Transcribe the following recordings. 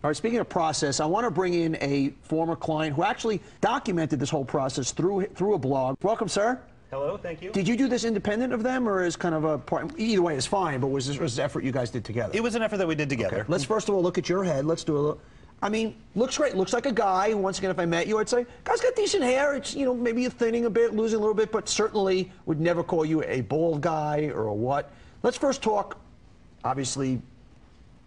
All right, speaking of process, I want to bring in a former client who actually documented this whole process through a blog. Welcome, sir. Hello, thank you. Did you do this independent of them, or as kind of a part? Either way is fine, but was this an effort you guys did together? It was an effort that we did together. Okay. Let's first of all look at your head. Let's do a look. I mean, looks great. Looks like a guy who, once again, if I met you, I'd say, guy's got decent hair. It's, you know, maybe you're thinning a bit, losing a little bit, but certainly would never call you a bald guy or a what. Let's first talk, obviously,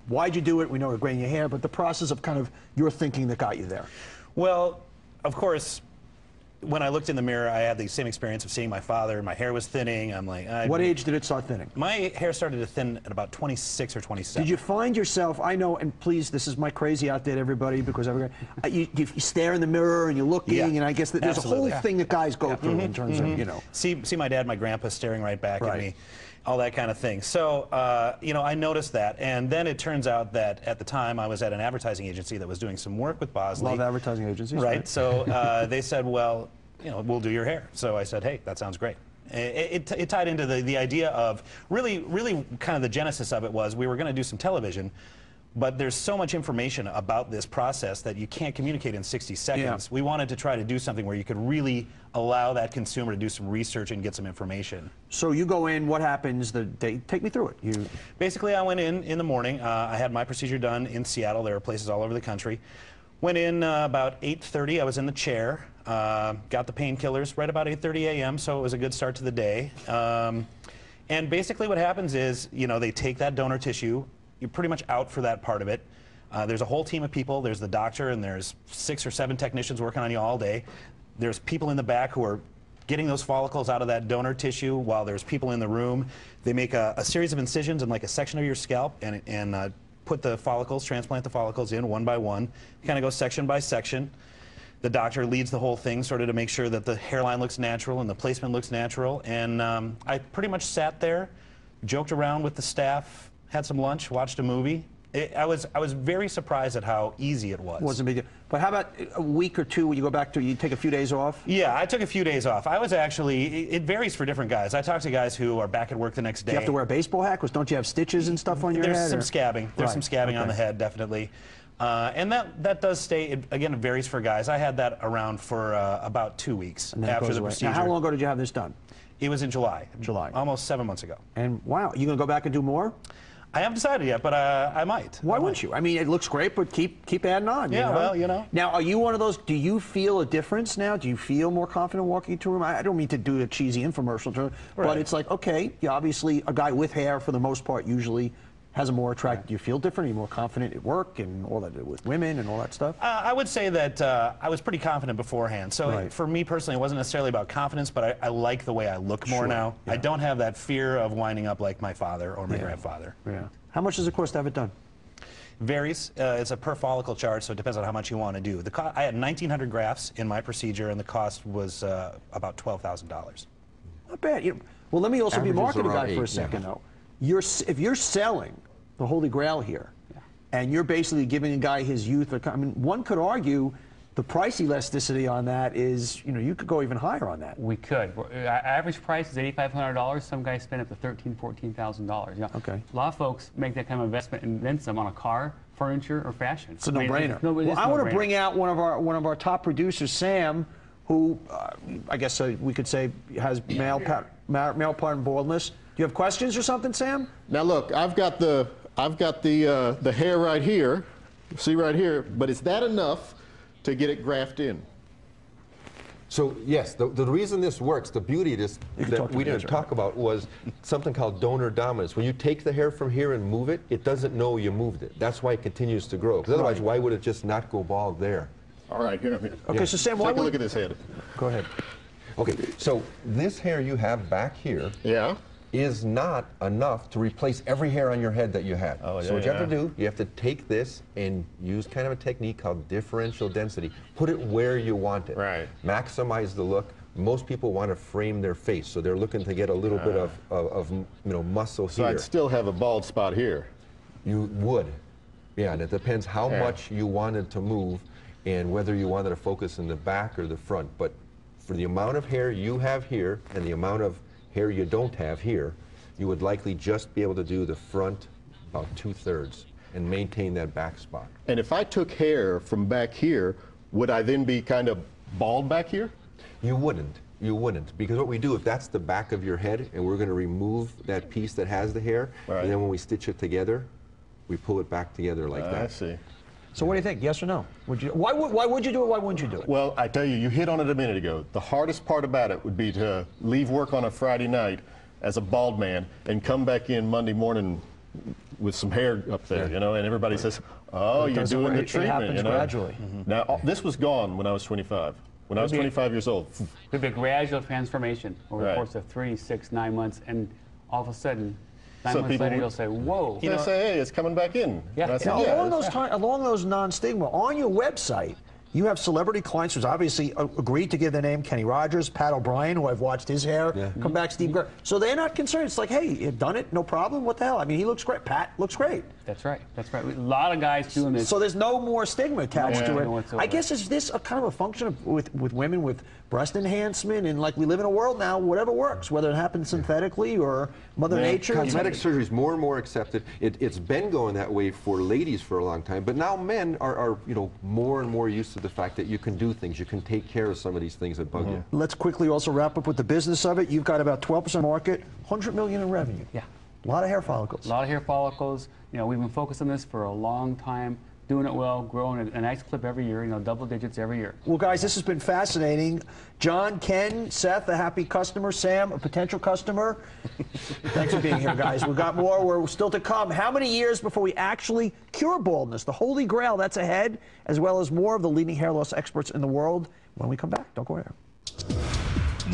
why'd you do it? We know you're graying your hair, but the process of kind of your thinking that got you there. Well, of course, when I looked in the mirror, I had the same experience of seeing my father. My hair was thinning. I'm like, what age did it start thinning? My hair started to thin at about 26 or 27. Did you find yourself, I know, and please, this is my crazy out there to everybody, because you stare in the mirror and you're looking, and I guess that there's absolutely. a whole thing that guys go through in terms of, you know. See my dad, my grandpa staring right back at me, all that kind of thing. So, you know, I noticed that, and then it turns out that at the time I was at an advertising agency that was doing some work with Bosley. Love advertising agencies. Right, so they said, well, you know, we'll do your hair. So I said, hey, that sounds great. It tied into the idea of really kind of the genesis of it was we were going to do some television, but there's so much information about this process that you can't communicate in 60 seconds. We wanted to try to do something where you could really allow that consumer to do some research and get some information. So you go in, what happens the day? Take me through it. Basically, I went in the morning. I had my procedure done in Seattle. There are places all over the country. Went in about 8:30. I was in the chair. Got the painkillers right about 8:30 a.m., so it was a good start to the day. And basically what happens is, you know, they take that donor tissue. You're pretty much out for that part of it. There's a whole team of people. There's the doctor, and there's 6 or 7 technicians working on you all day. There's people in the back who are getting those follicles out of that donor tissue while there's people in the room. They make a series of incisions in like a section of your scalp and put the follicles, transplant the follicles in one by one. Kind of go section by section. The doctor leads the whole thing sort of to make sure that the hairline looks natural and the placement looks natural. And I pretty much sat there, joked around with the staff, had some lunch, watched a movie. I was very surprised at how easy it was. Wasn't a big deal. But how about a week or two when you go back to, you take a few days off? Yeah, I took a few days off. I was actually, it varies for different guys. I talked to guys who are back at work the next day. Do you have to wear a baseball hat? Because don't you have stitches and stuff on your head? There's some scabbing. There's some scabbing on the head, definitely. And that does stay, again, it varies for guys. I had that around for about 2 weeks after the procedure. Now, how long ago did you have this done? It was in July. July. Almost 7 months ago. And wow, you going to go back and do more? I haven't decided yet, but I might. Why wouldn't you? I mean, it looks great, but keep adding on. Yeah, you know? well, you know. Now, are you one of those, do you feel a difference now? Do you feel more confident walking into a room? I don't mean to do a cheesy infomercial, but it's like, okay, yeah, obviously a guy with hair, for the most part, usually has a more attractive. Do you feel different? Are you more confident at work and all that with women and all that stuff? I would say that I was pretty confident beforehand. So for me personally, it wasn't necessarily about confidence, but I like the way I look more now. I don't have that fear of winding up like my father or my grandfather. Yeah. How much does it cost to have it done? Varies. It's a per follicle charge, so it depends on how much you want to do. I had 1,900 grafts in my procedure, and the cost was about $12,000. Not bad. Well, let me also be a marketing guy for a second, though. If you're selling the Holy Grail here, and you're basically giving a guy his youth, I mean, one could argue the price elasticity on that is, you know, you could go even higher on that. We could. Our average price is $8,500. Some guys spend up to $13,000, $14,000. Yeah. Okay. A lot of folks make that kind of investment and then some on a car, furniture, or fashion. It's a no-brainer. Well, I want to bring out one of our top producers, Sam, who I guess we could say has male pattern baldness. Do you have questions or something, Sam? Now look, I've got the hair right here. See right here, but is that enough to get it grafted in? So yes, the reason this works, the beauty of this that we didn't talk about was something called donor dominance. When you take the hair from here and move it, it doesn't know you moved it. That's why it continues to grow. Because otherwise, why would it just not go bald there? All right, here. Okay, so Sam, take a look at this head. Go ahead. Okay, so this hair you have back here is not enough to replace every hair on your head that you had. Oh, yeah, so what you have to do, you have to take this and use kind of a technique called differential density. Put it where you want it. Right. Maximize the look. Most people want to frame their face, so they're looking to get a little bit of muscle here. So I'd still have a bald spot here. You would. Yeah, and it depends how much you wanted to move and whether you wanted to focus in the back or the front. But for the amount of hair you have here and the amount of hair you don't have here, you would likely just be able to do the front about 2/3. and maintain that back spot. And if I took hair from back here, would I then be kind of bald back here? You wouldn't. You wouldn't, because what we do, if that's the back of your head, and we're going to remove that piece that has the hair, Right. and then when we stitch it together, we pull it back together like that. I see. So what do you think? Yes or no? Would you? Why would you do it? Why wouldn't you do it? Well, I tell you, you hit on it a minute ago. The hardest part about it would be to leave work on a Friday night as a bald man and come back in Monday morning with some hair up there, you know, and everybody says, oh, you're doing the treatment, happens you know. gradually. Now, this was gone when I was 25. When I was 25 years old. It'd be a gradual transformation over the Right. course of 3, 6, 9 months, and all of a sudden, 9 So months people later, would- you'll say, "Whoa!" They say, hey, it's coming back in. Yeah. And I said, Yeah, yeah. Along those non-stigma, on your website, you have celebrity clients who's obviously agreed to give the name Kenny Rogers, Pat O'Brien, who I've watched his hair come back, Steve Garon. So they're not concerned. It's like, hey, you've done it, no problem. What the hell? I mean, he looks great. Pat looks great. That's right. That's right. A lot of guys doing this. So there's no more stigma attached to No it. whatsoever. I guess is this a kind of a function of with women with breast enhancement, and like we live in a world now, whatever works, whether it happens synthetically or Mother Nature. Cosmetic surgery is more and more accepted. It's been going that way for ladies for a long time, but now men are you know, more and more used to the fact that you can do things, you can take care of some of these things that bug you. Let's quickly also wrap up with the business of it. You've got about 12% market, 100 million in revenue. Yeah. A lot of hair follicles. A lot of hair follicles. You know, we've been focused on this for a long time, doing it well, growing at a nice clip every year, you know, double digits every year. Well, guys, this has been fascinating. John, Ken, Seth, a happy customer. Sam, a potential customer. Thanks for being here, guys. We've got more. We're still to come. How many years before we actually cure baldness? The Holy Grail, that's ahead, as well as more of the leading hair loss experts in the world when we come back. Don't go there.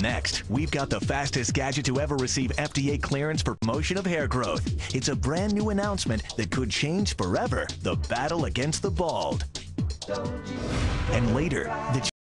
Next, we've got the fastest gadget to ever receive FDA clearance for promotion of hair growth. It's a brand new announcement that could change forever the battle against the bald. And later, the